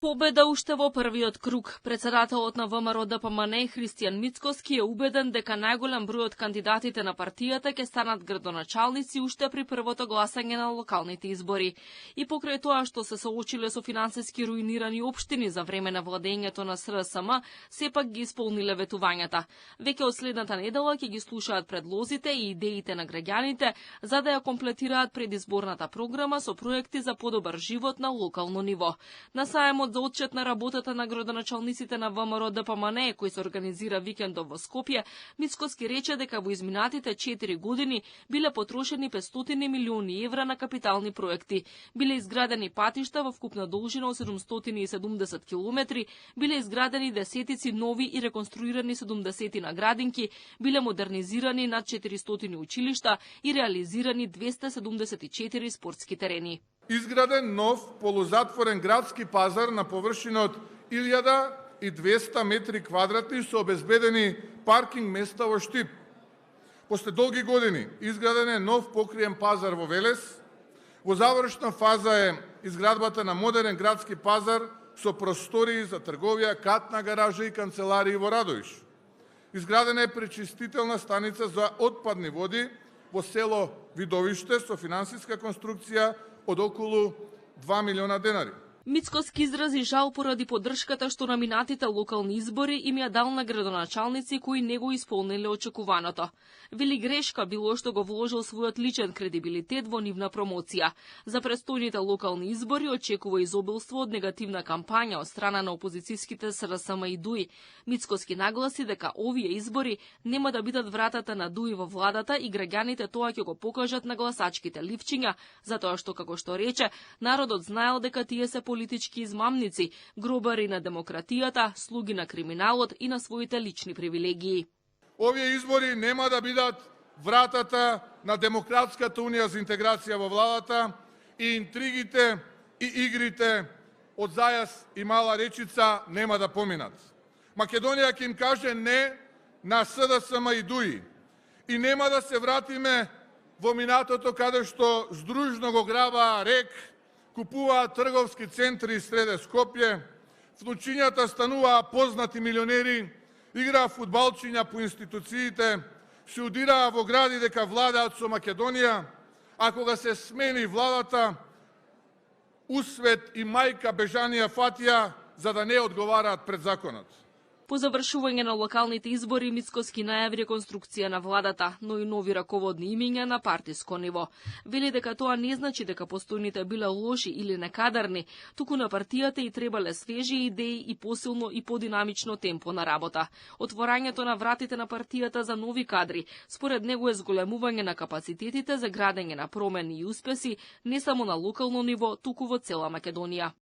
Победа уште во првиот круг. Председателот на ВМРО ДПМН Христијан Мицкоски е убеден дека најголем број од кандидатите на партијата ќе станат градоначалници уште при првото гласање на локалните избори. И покрај тоа што се соочиле со финансиски руинирани општини за време на владењето на СРСМ, сепак ги исполниле ветувањата. Веќе од следната недела ќе ги слушаат предлозите и идеите на граѓаните за да ја комплетираат предизборната програма со проекти за подобар живот на локално ниво. На саемот за отчет на работата на градоначалниците на ВМРО ДПМН, кој се организира викендов во Скопје, Мицкоски рече дека во изминатите 4 години биле потрошени 500 милиони евра на капитални проекти. Биле изградени патишта во вкупна должина од 770 километри, биле изградени десетици нови и реконструирани 70 наградинки, биле модернизирани над 400 училишта и реализирани 274 спортски терени. Изграден нов полузатворен градски пазар на површина од 1200 метри квадратни со обезбедени паркинг места во Штип. После долги години изграден е нов покриен пазар во Велес. Во завршна фаза е изградбата на модерен градски пазар со простории за трговија, катна гаража и канцеларии во Радоиш. Изградена е пречистителна станица за отпадни води во село Видовиште со финансиска конструкција од околу 2 милиона денари. Мицкоски изрази жал поради поддршката што на минатите локални избори им ја дал на градоначалници кои не го исполниле очекуваното. Вели грешка било што го вложил својот личен кредибилитет во нивна промоција. За престојните локални избори очекува изобилство од негативна кампања од страна на опозицијските СРСМ и ДУИ. Мицкоски нагласи дека овие избори нема да бидат вратата на ДУИ во владата и граѓаните тоа ќе го покажат на гласачките ливчиња, затоа што, како што рече, народот знаел дека тие се политички измамници, гробари на демократијата, слуги на криминалот и на своите лични привилегии. Овие избори нема да бидат вратата на Демократската унија за интеграција во владата и интригите и игрите од Зајас и Мала Речица нема да поминат. Македонија ќе им каже не на СДСМ и ДУИ и нема да се вратиме во минатото каде што здружно го грабаа РЕК, купуваат трговски центри среде Скопје, внучињата стануваа познати милионери, играа фудбалчиња по институциите, се удираа во гради дека владеат со Македонија, а кога се смени владата, усвет и мајка бежанија фатија за да не одговараат пред законот. По завршување на локалните избори Мицкоски најави реконструкција на владата, но и нови раководни имиња на партиско ниво. Вели дека тоа не значи дека постојните биле лоши или некадарни, туку на партијата и требале свежи идеи и посилно и подинамично темпо на работа. Отворањето на вратите на партијата за нови кадри, според него е зголемување на капацитетите за градење на промени и успеси не само на локално ниво, туку во цела Македонија.